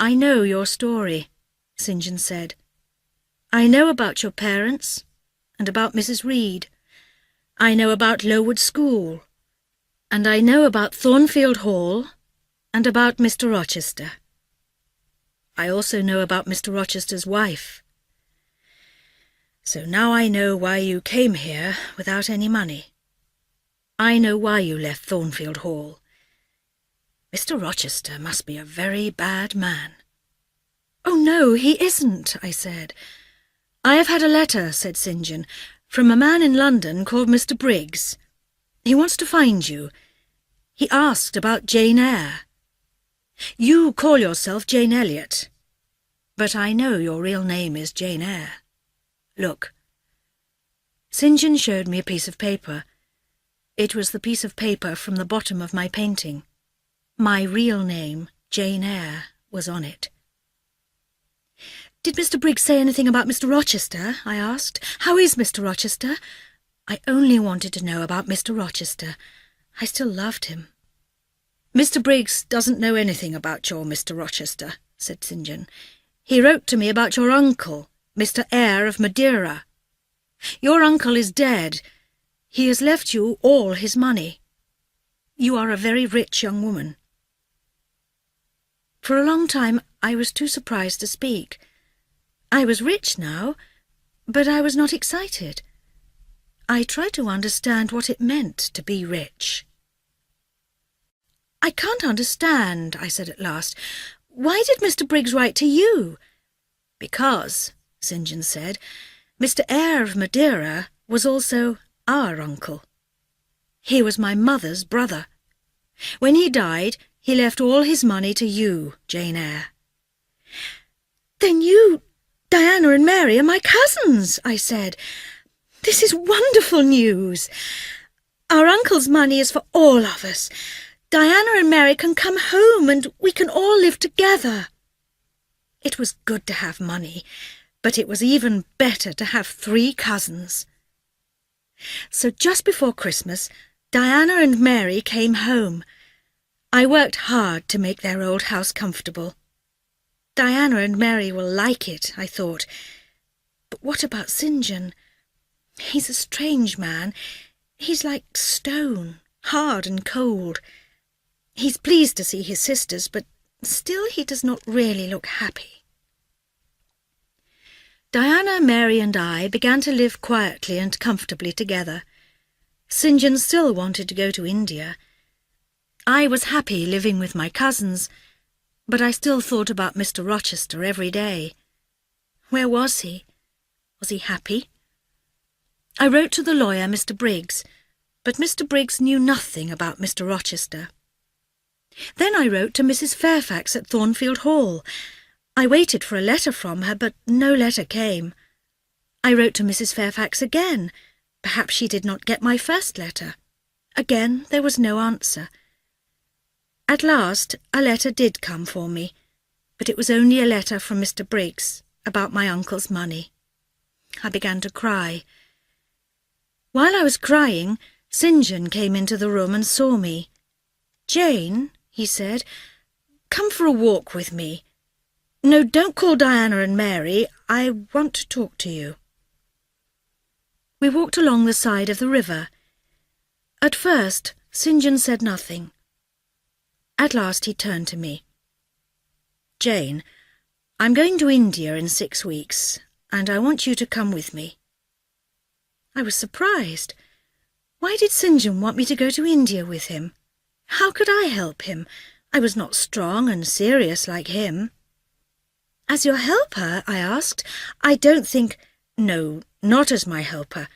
"I know your story," St. John said. "I know about your parents and about Mrs. Reed. I know about Lowood School, and I know about Thornfield Hall and about Mr. Rochester. I also know about Mr. Rochester's wife. So now I know why you came here without any money. I know why you left Thornfield Hall. Mr. Rochester must be a very bad man." "Oh, no, he isn't," I said. "I have had a letter," said St. John, "from a man in London called Mr. Briggs. He wants to find you. He asked about Jane Eyre. You call yourself Jane Elliot, but I know your real name is Jane Eyre. Look." St. John showed me a piece of paper. It was the piece of paper from the bottom of my painting. My real name, Jane Eyre, was on it. "Did Mr. Briggs say anything about Mr. Rochester?" I asked. "How is Mr. Rochester?" I only wanted to know about Mr. Rochester. I still loved him. "Mr. Briggs doesn't know anything about your Mr. Rochester," said St. John. "He wrote to me about your uncle, Mr. Eyre of Madeira. Your uncle is dead. He has left you all his money. You are a very rich young woman." For a long time I was too surprised to speak. I was rich now, but I was not excited. I tried to understand what it meant to be rich. "I can't understand," I said at last. "Why did Mr. Briggs write to you?" "Because," St. John said, "Mr. Eyre of Madeira was also our uncle. He was my mother's brother. When he died, he left all his money to you, Jane Eyre." "Then you, Diana and Mary, are my cousins," I said. "This is wonderful news. Our uncle's money is for all of us. Diana and Mary can come home and we can all live together." It was good to have money, but it was even better to have 3 cousins. So just before Christmas, Diana and Mary came home. I worked hard to make their old house comfortable. Diana and Mary will like it, I thought. But what about St. John? He's a strange man. He's like stone, hard and cold. He's pleased to see his sisters, but still he does not really look happy. Diana, Mary and I began to live quietly and comfortably together. St. John still wanted to go to India. I was happy living with my cousins, but I still thought about Mr. Rochester every day. Where was he? Was he happy? I wrote to the lawyer, Mr. Briggs, but Mr. Briggs knew nothing about Mr. Rochester. Then I wrote to Mrs. Fairfax at Thornfield Hall. I waited for a letter from her, but no letter came. I wrote to Mrs. Fairfax again. Perhaps she did not get my first letter. Again there was no answer. At last a letter did come for me, but it was only a letter from Mr. Briggs about my uncle's money. I began to cry. While I was crying, St. John came into the room and saw me. "Jane," he said, "come for a walk with me. No, don't call Diana and Mary. I want to talk to you." We walked along the side of the river. At first, St. John said nothing. At last he turned to me. "Jane, I'm going to India in 6 weeks, and I want you to come with me." I was surprised. Why did St. John want me to go to India with him? How could I help him? I was not strong and serious like him. "As your helper?" I asked. "I don't think—" "No, not as my helper.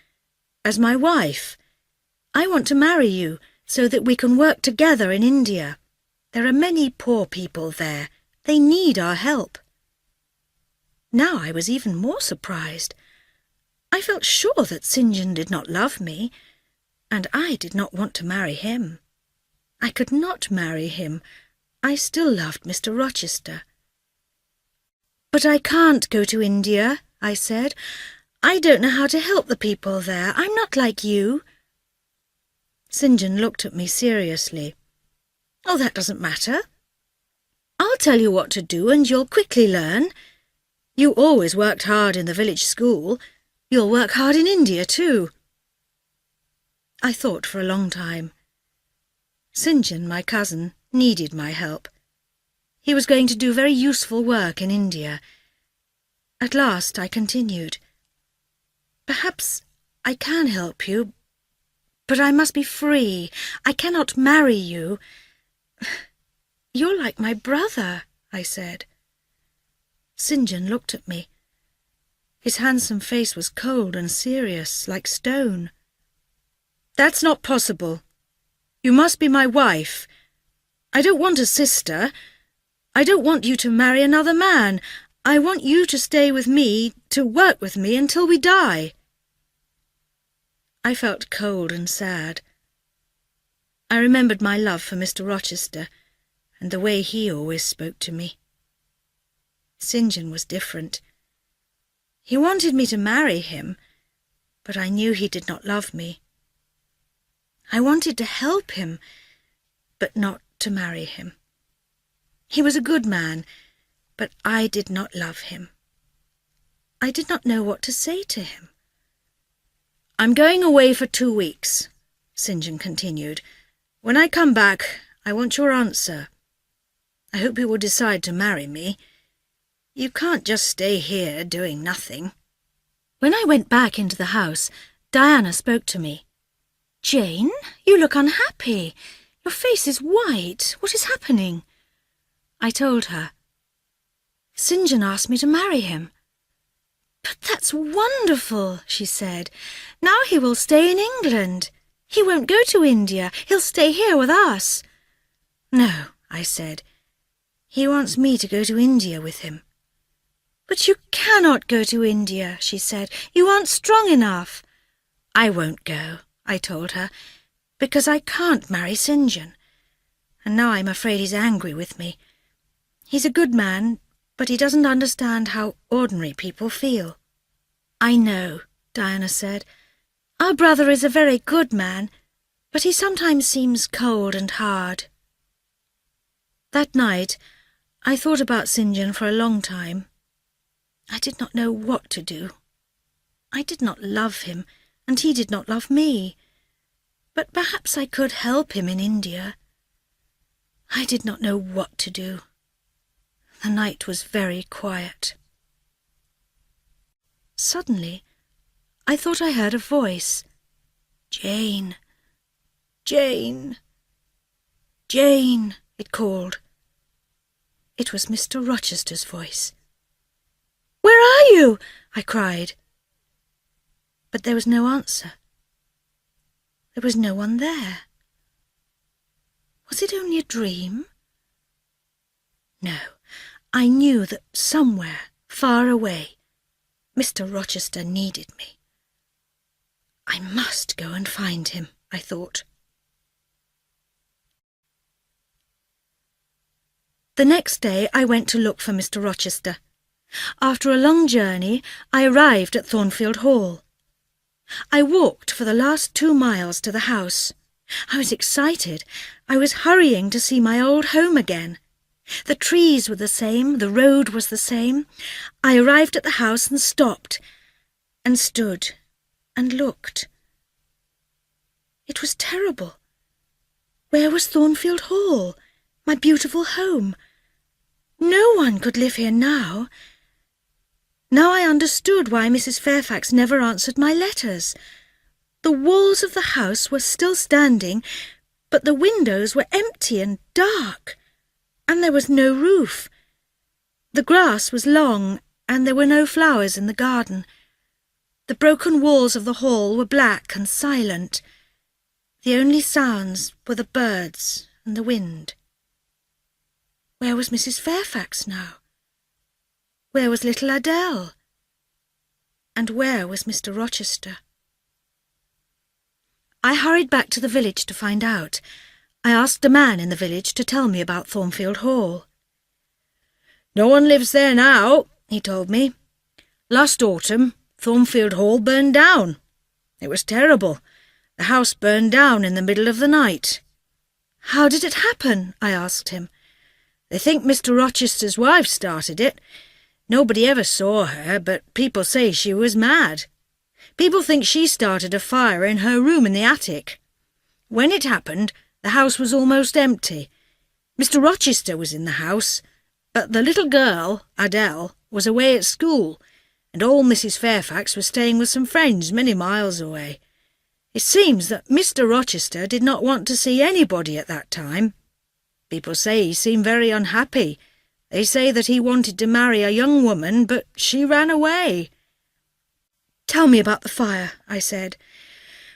As my wife. I want to marry you so that we can work together in India. There are many poor people there. They need our help." Now I was even more surprised. I felt sure that St. John did not love me, and I did not want to marry him. I could not marry him. I still loved Mr. Rochester. "But I can't go to India," I said. "I don't know how to help the people there. I'm not like you." St. John looked at me seriously. "Oh, that doesn't matter. I'll tell you what to do and you'll quickly learn. You always worked hard in the village school. You'll work hard in India too." I thought for a long time. St. John, my cousin, needed my help. He was going to do very useful work in India. At last I continued. "Perhaps I can help you, but I must be free. I cannot marry you." "You're like my brother," I said. St. John looked at me. His handsome face was cold and serious, like stone. "That's not possible. You must be my wife. I don't want a sister. I don't want you to marry another man. I want you to stay with me, to work with me until we die." I felt cold and sad. I remembered my love for Mr. Rochester and the way he always spoke to me. St. John was different. He wanted me to marry him, but I knew he did not love me. I wanted to help him, but not to marry him. He was a good man, but I did not love him. I did not know what to say to him. "I'm going away for 2 weeks," St. John continued. "When I come back, I want your answer. I hope you will decide to marry me. You can't just stay here doing nothing." When I went back into the house, Diana spoke to me. "Jane, you look unhappy. Your face is white. What is happening?" I told her. "St. John asked me to marry him." "But that's wonderful," she said. "Now he will stay in England. He won't go to India. He'll stay here with us." "No," I said. "He wants me to go to India with him." "But you cannot go to India," she said. "You aren't strong enough." "I won't go," I told her, "because I can't marry St. John. And now I'm afraid he's angry with me. He's a good man, but he doesn't understand how ordinary people feel." "I know," Diana said. "Our brother is a very good man, but he sometimes seems cold and hard." That night, I thought about St. John for a long time. I did not know what to do. I did not love him, and he did not love me. But perhaps I could help him in India. I did not know what to do. The night was very quiet. Suddenly, I thought I heard a voice. "Jane, Jane, Jane," it called. It was Mr. Rochester's voice. "Where are you?" I cried. But there was no answer. There was no one there. Was it only a dream? No, I knew that somewhere, far away, Mr. Rochester needed me. I must go and find him, I thought. The next day I went to look for Mr. Rochester. After a long journey, I arrived at Thornfield Hall. I walked for the last 2 miles to the house. I was excited. I was hurrying to see my old home again. The trees were the same, the road was the same. I arrived at the house and stopped, and stood, and looked. It was terrible. Where was Thornfield Hall, my beautiful home? No one could live here now. Now I understood why Mrs. Fairfax never answered my letters. The walls of the house were still standing, but the windows were empty and dark, and there was no roof. The grass was long, and there were no flowers in the garden. The broken walls of the hall were black and silent. The only sounds were the birds and the wind. Where was Mrs. Fairfax now? Where was little Adele? And where was Mr. Rochester? I hurried back to the village to find out. I asked a man in the village to tell me about Thornfield Hall. "No one lives there now," he told me. "Last autumn, Thornfield Hall burned down. It was terrible. The house burned down in the middle of the night." "How did it happen?" I asked him. "They think Mr. Rochester's wife started it. Nobody ever saw her, but people say she was mad. People think she started a fire in her room in the attic. When it happened, the house was almost empty. Mr. Rochester was in the house, but the little girl, Adele, was away at school, and old Mrs. Fairfax was staying with some friends many miles away. It seems that Mr. Rochester did not want to see anybody at that time. People say he seemed very unhappy. They say that he wanted to marry a young woman, but she ran away." "Tell me about the fire," I said.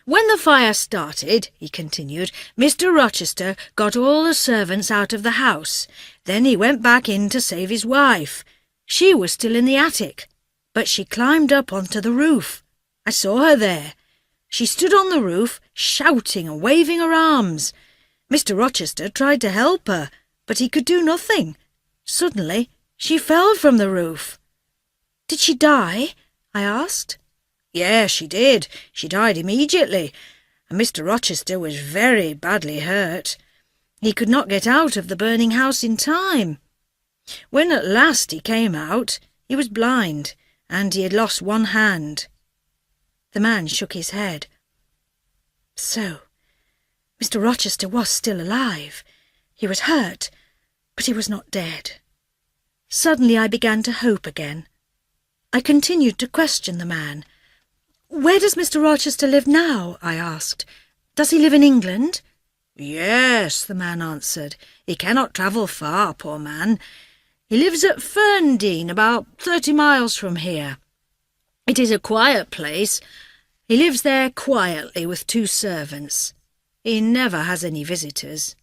"When the fire started," he continued, "Mr. Rochester got all the servants out of the house. Then he went back in to save his wife. She was still in the attic, but she climbed up onto the roof. I saw her there. She stood on the roof, shouting and waving her arms. Mr. Rochester tried to help her, but he could do nothing. Suddenly, she fell from the roof." "Did she die?" I asked. "Yes, she did. She died immediately, and Mr. Rochester was very badly hurt. He could not get out of the burning house in time. When at last he came out, he was blind, and he had lost one hand." The man shook his head. So, Mr. Rochester was still alive. He was hurt, but he was not dead. Suddenly I began to hope again. I continued to question the man. "Where does Mr. Rochester live now?" I asked. "Does he live in England?" "Yes," the man answered. "He cannot travel far, poor man. He lives at Ferndean, about 30 miles from here. It is a quiet place. He lives there quietly with 2 servants. He never has any visitors."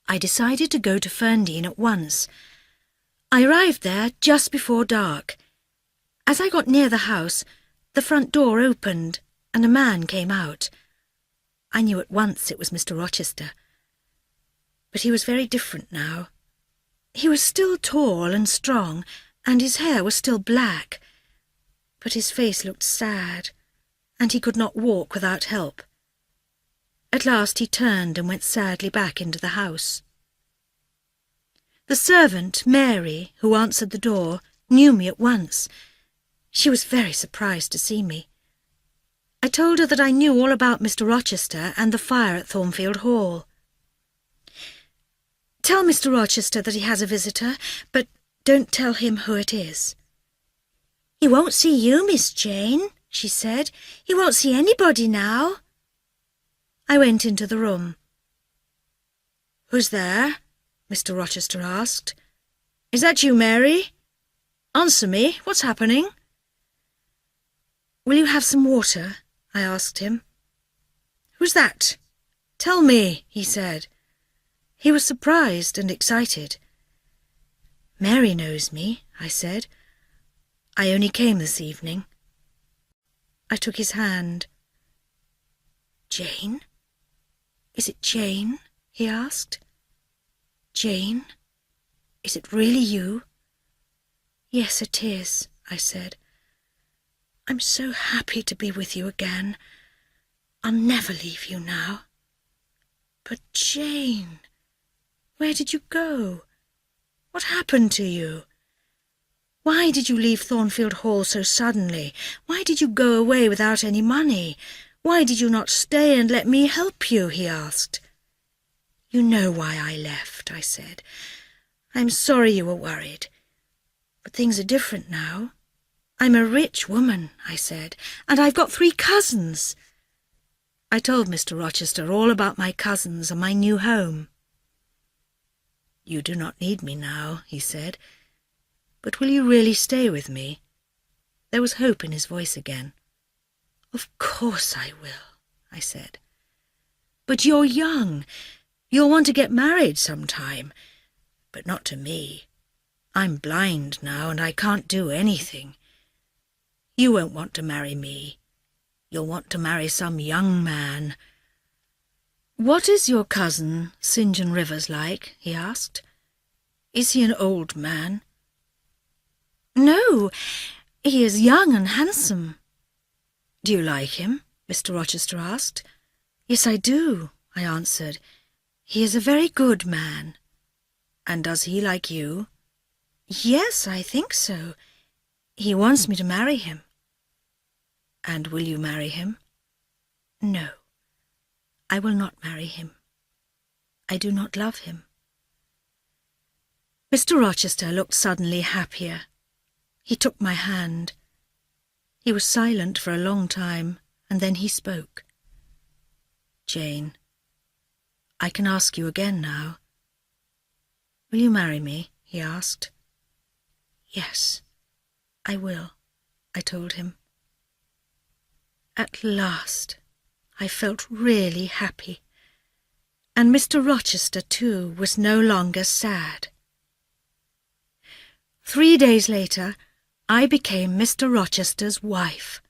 I decided to go to Ferndean at once. I arrived there just before dark. As I got near the house, the front door opened and a man came out. I knew at once it was Mr. Rochester. But he was very different now. He was still tall and strong, and his hair was still black. But his face looked sad, and he could not walk without help. At last he turned and went sadly back into the house. The servant, Mary, who answered the door, knew me at once. She was very surprised to see me. I told her that I knew all about Mr. Rochester and the fire at Thornfield Hall. "Tell Mr. Rochester that he has a visitor, but don't tell him who it is." "He won't see you, Miss Jane," she said. "He won't see anybody now." I went into the room. "Who's there?" Mr. Rochester asked. "Is that you, Mary? Answer me. What's happening?" "Will you have some water?" I asked him. "Who's that? Tell me," he said. He was surprised and excited. "Mary knows me," I said. "I only came this evening." I took his hand. "Jane? Is it Jane?" he asked. "Jane? Is it really you?" "Yes, it is," I said. "I'm so happy to be with you again. I'll never leave you now." "But Jane, where did you go? What happened to you? Why did you leave Thornfield Hall so suddenly? Why did you go away without any money? Why did you not stay and let me help you?" he asked. "You know why I left," I said. "I'm sorry you were worried. But things are different now. I'm a rich woman," I said, "and I've got 3 cousins." I told Mr. Rochester all about my cousins and my new home. "You do not need me now," he said. "But will you really stay with me?" There was hope in his voice again. "Of course I will," I said. "But you're young. You'll want to get married sometime. But not to me. I'm blind now and I can't do anything. You won't want to marry me. You'll want to marry some young man." "What is your cousin, St. John Rivers, like?" he asked. "Is he an old man?" "No, he is young and handsome." "Do you like him?" Mr. Rochester asked. "Yes, I do," I answered. "He is a very good man." "And does he like you?" "Yes, I think so. He wants me to marry him." "And will you marry him?" "No, I will not marry him. I do not love him." Mr. Rochester looked suddenly happier. He took my hand. He was silent for a long time, and then he spoke. "Jane, I can ask you again now. Will you marry me?" he asked. "Yes, I will," I told him. At last I felt really happy, and Mr. Rochester, too, was no longer sad. 3 days later, I became Mr. Rochester's wife.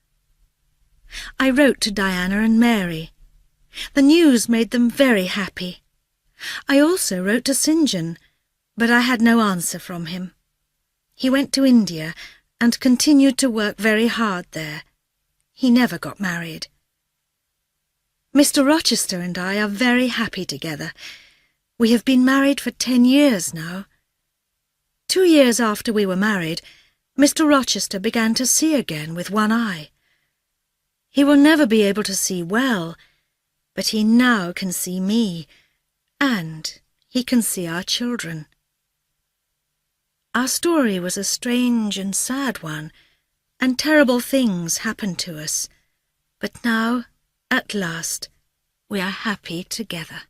I wrote to Diana and Mary. The news made them very happy. I also wrote to St. John, but I had no answer from him. He went to India and continued to work very hard there. He never got married. Mr. Rochester and I are very happy together. We have been married for 10 years now. 2 years after we were married, Mr. Rochester began to see again with one eye. He will never be able to see well, but he now can see me, and he can see our children. Our story was a strange and sad one, and terrible things happened to us. But now, at last, we are happy together.